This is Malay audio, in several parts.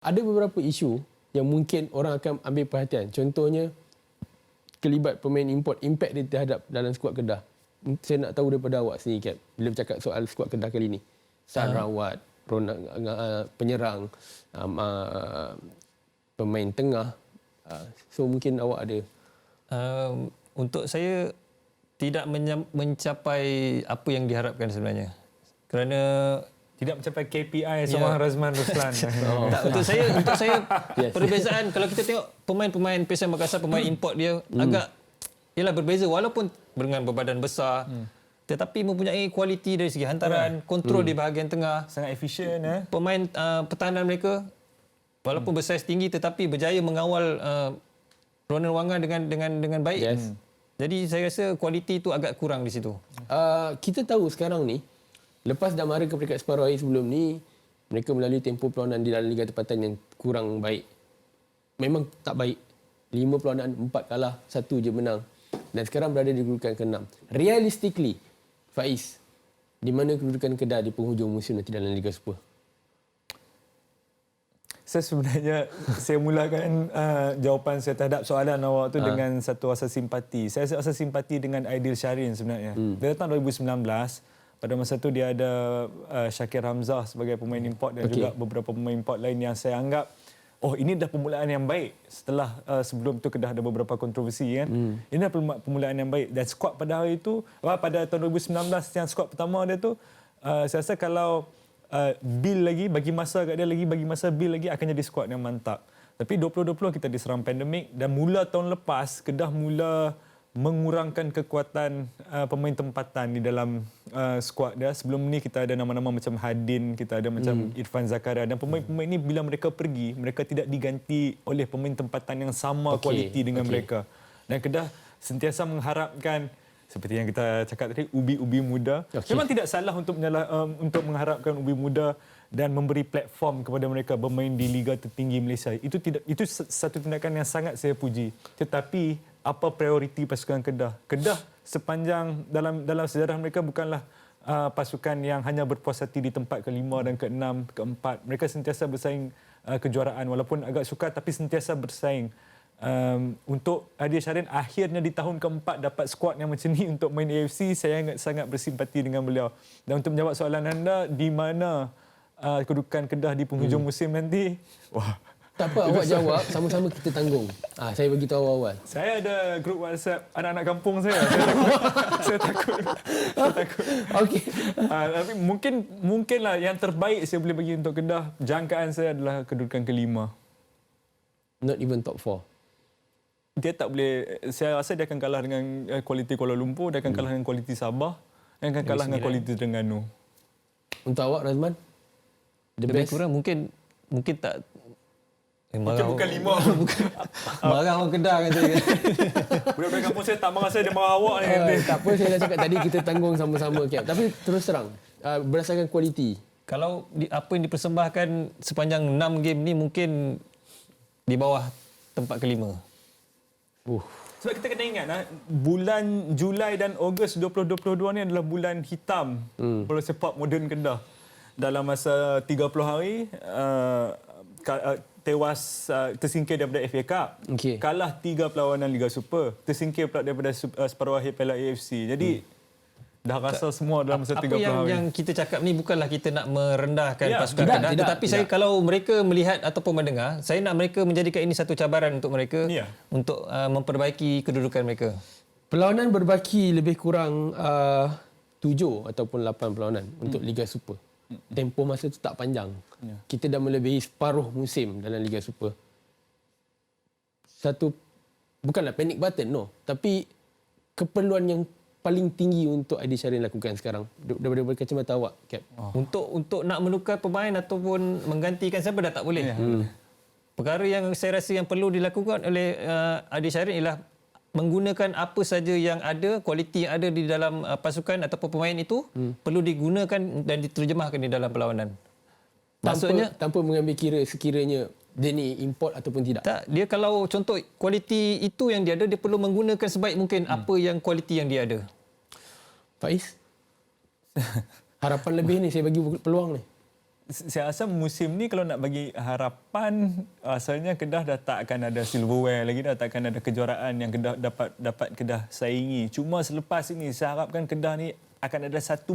Ada beberapa isu yang mungkin orang akan ambil perhatian. Contohnya, kelibat pemain import, impak dia terhadap dalam skuad Kedah. Saya nak tahu daripada awak sendiri, Cap, bila bercakap soal skuad Kedah kali ini. San Rawat, penyerang, pemain tengah. So mungkin awak ada. Untuk saya, tidak mencapai apa yang diharapkan sebenarnya. Kerana tidak mencapai KPI seorang Razman Ruslan. Tak, untuk saya yes. Perbezaan kalau kita tengok pemain PSM Makassar, pemain import dia agak ialah berbeza walaupun dengan berbadan besar. Tetapi mempunyai kualiti dari segi hantaran, kontrol di bahagian tengah, sangat efisien. Pemain pertahanan mereka walaupun bersaiz tinggi tetapi berjaya mengawal Ronald Wanga dengan baik. Yes. Jadi saya rasa kualiti itu agak kurang di situ. Kita tahu sekarang ni, lepas dah mara ke peringkat separuh akhir sebelum ni, mereka melalui tempoh perlawanan di dalam Liga Tempatan yang kurang baik. Memang tak baik. 5 perlawanan, 4 kalah, 1 je menang. Dan sekarang berada di kedudukan ke-6. Realistically, Faiz, di mana kedudukan Kedah di penghujung musim nanti dalam Liga Super? Saya mulakan jawapan saya terhadap soalan awak tu dengan satu rasa simpati. Saya rasa simpati dengan Aidil Syahrin sebenarnya. Dia datang 2019. Pada masa tu dia ada Syakir Hamzah sebagai pemain import dan juga beberapa pemain import lain yang saya anggap ini dah permulaan yang baik. Setelah sebelum tu Kedah ada beberapa kontroversi kan. Ini dah permulaan yang baik. Dan skuad pada hari itu, pada tahun 2019 yang skuad pertama dia tu, saya rasa kalau Bill lagi, bagi masa kat dia lagi, bagi masa Bill lagi akan jadi skuad yang mantap. Tapi 2020 kita diserang pandemik dan mula tahun lepas Kedah mula mengurangkan kekuatan pemain tempatan di dalam skuad dia. Sebelum ni kita ada nama-nama macam Hadin, kita ada macam Irfan Zakaria dan pemain-pemain ni bila mereka pergi, mereka tidak diganti oleh pemain tempatan yang sama kualiti dengan mereka. Dan Kedah sentiasa mengharapkan seperti yang kita cakap tadi, ubi-ubi muda. Memang tidak salah untuk mengharapkan ubi muda dan memberi platform kepada mereka bermain di liga tertinggi Malaysia. Itu satu tindakan yang sangat saya puji. Tetapi apa prioriti pasukan Kedah? Kedah sepanjang dalam sejarah mereka bukanlah pasukan yang hanya berpuas hati di tempat ke-5 dan ke-6, ke-4. Mereka sentiasa bersaing kejuaraan walaupun agak sukar tapi sentiasa bersaing. Untuk Aidil Syahrin akhirnya di tahun ke-4 dapat skuad yang macam ni untuk main AFC, saya sangat bersimpati dengan beliau. Dan untuk menjawab soalan anda, di mana kedudukan Kedah di penghujung musim nanti? Tak apa, awak jawab, sama-sama kita tanggung. Saya bagi tahu awal. Saya ada grup WhatsApp anak-anak kampung saya. Saya takut. Okey. Tapi mungkinlah yang terbaik saya boleh bagi untuk Kedah, jangkaan saya adalah kedudukan ke-5. Not even top 4. Dia tak boleh, saya rasa dia akan kalah dengan kualiti Kuala Lumpur, dia akan kalah dengan kualiti Sabah, dia akan kalah dengan kualiti Terengganu. Untuk awak, Razman? Lebih kurang mungkin tak. Mungkin bukan 5. Marah orang Kedah kan saya. Budak-budak kampung saya tak marah saya, dia marah awak ni. Tak apa, saya dah cakap tadi kita tanggung sama-sama, Cap. Tapi terus terang, berdasarkan kualiti. Kalau apa yang dipersembahkan sepanjang 6 game ni mungkin di bawah tempat ke-5. Sebab kita kena ingat bulan Julai dan Ogos 2022 ni adalah bulan hitam bola sepak moden Kedah. Dalam masa 30 hari tewas, tersingkir daripada FA Cup. Kalah 3 perlawanan Liga Super, tersingkir pula daripada separuh akhir Piala AFC. Jadi dah rasa semua dalam masa 30 hari. Apa yang kita cakap ni bukanlah kita nak merendahkan pasukan Kedah, tetapi saya kalau mereka melihat ataupun mendengar, saya nak mereka menjadikan ini satu cabaran untuk mereka untuk memperbaiki kedudukan mereka. Perlawanan berbaki lebih kurang 7 ataupun 8 perlawanan untuk Liga Super. Tempoh masa itu tak panjang. Kita dah melebihi separuh musim dalam Liga Super. Bukanlah panic button, no. Tapi keperluan yang paling tinggi untuk Aidil Syahrin lakukan sekarang daripada kacamata awak, Cap? Untuk nak menukar pemain ataupun menggantikan siapa dah tak boleh. Perkara yang saya rasa yang perlu dilakukan oleh Aidil Syahrin ialah menggunakan apa saja yang ada, kualiti yang ada di dalam pasukan ataupun pemain itu perlu digunakan dan diterjemahkan di dalam perlawanan. Maksudnya tanpa mengambil kira sekiranya dia ni import ataupun tidak. Tak, dia kalau contoh kualiti itu yang dia ada, dia perlu menggunakan sebaik mungkin apa yang kualiti yang dia ada. Faiz? Harapan lebih ni saya bagi peluang ni. saya rasa musim ni kalau nak bagi harapan, asalnya Kedah dah tak akan ada silverware lagi, dah tak akan ada kejuaraan yang Kedah dapat Kedah saingi. Cuma selepas ini saya harapkan Kedah ni akan ada satu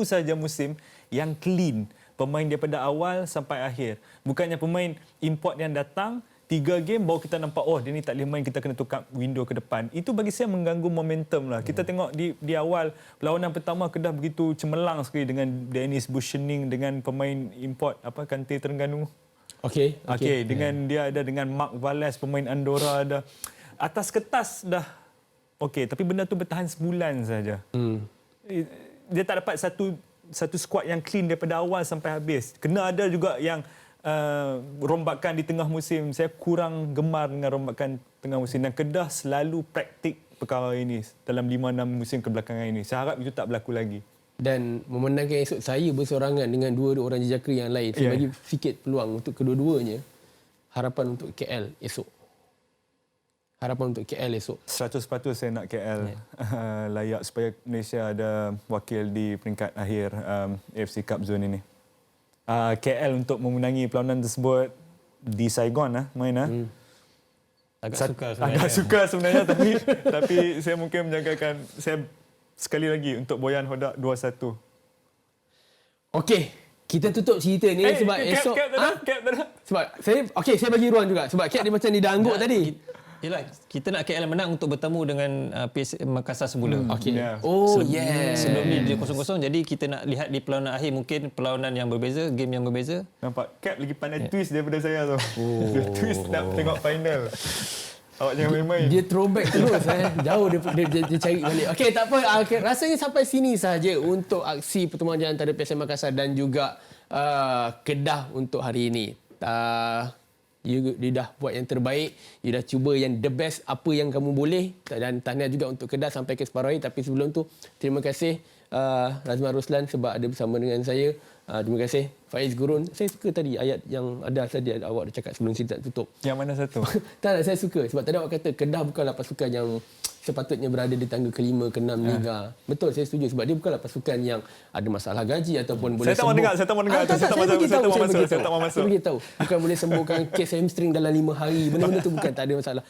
saja musim yang clean, pemain daripada awal sampai akhir. Bukannya pemain import yang datang 3 game baru kita nampak dia ni tak boleh main, kita kena tukar window ke depan. Itu bagi saya mengganggu momentum lah. Kita tengok di awal perlawanan pertama Kedah begitu cemerlang sekali dengan Dennis Bushening, dengan pemain import Kante Terengganu. Okey. Dengan dia ada dengan Mark Valles, pemain Andorra ada. Atas kertas dah okey, tapi benda tu bertahan sebulan saja. Dia tak dapat satu squad yang clean daripada awal sampai habis. Kena ada juga yang rombakan di tengah musim. Saya kurang gemar dengan rombakan tengah musim, dan Kedah selalu praktik perkara ini dalam 5-6 musim kebelakangan ini. Saya harap itu tak berlaku lagi. Dan memenangkan esok saya bersorangan dengan dua orang jejaka yang lain. Saya bagi sikit peluang untuk kedua-duanya. Harapan untuk KL esok. 100% saya nak KL layak supaya Malaysia ada wakil di peringkat akhir AFC Cup Zone ini. KL untuk memenangi perlawanan tersebut di Saigon main. Agak suka sebenarnya tapi saya mungkin menjagakan saya sekali lagi untuk Boyan Hodak 2-1. Okey, kita tutup cerita ni sebab esok sebab saya bagi ruang juga sebab Cap dia macam didangguk tadi. Yelah, kita nak KL menang untuk bertemu dengan PS Makassar semula. Okey. Sebelum ni dia 0-0, jadi kita nak lihat di perlawanan akhir mungkin perlawanan yang berbeza, game yang berbeza. Nampak Cap lagi pandai twist daripada saya tu. Dia twist nak tengok final. Awak jangan main-main. Dia throwback terus jauh dia cari balik. Okey, tak apa. Rasanya sampai sini sahaja untuk aksi pertemuan antara PSM Makassar dan juga Kedah untuk hari ini. Dia dah buat yang terbaik, dia dah cuba yang the best apa yang kamu boleh, dan tahniah juga untuk Kedah sampai ke separuh akhir. Tapi sebelum tu terima kasih Razman Roslan sebab ada bersama dengan saya. Terima kasih Faiz Gurun. Saya suka tadi ayat yang ada tadi awak dah cakap sebelum kita tutup. Yang mana satu? Tak, saya suka sebab tadi awak kata Kedah bukanlah pasukan yang sepatutnya berada di tangga ke-5, ke-6 liga. Betul, saya setuju sebab dia bukanlah pasukan yang ada masalah gaji ataupun boleh sembuh. Saya tak mau dengar. Saya tak mau masuk. Bukan boleh sembuhkan kes hamstring dalam 5 hari. Benda-benda tu bukan, tak ada masalah.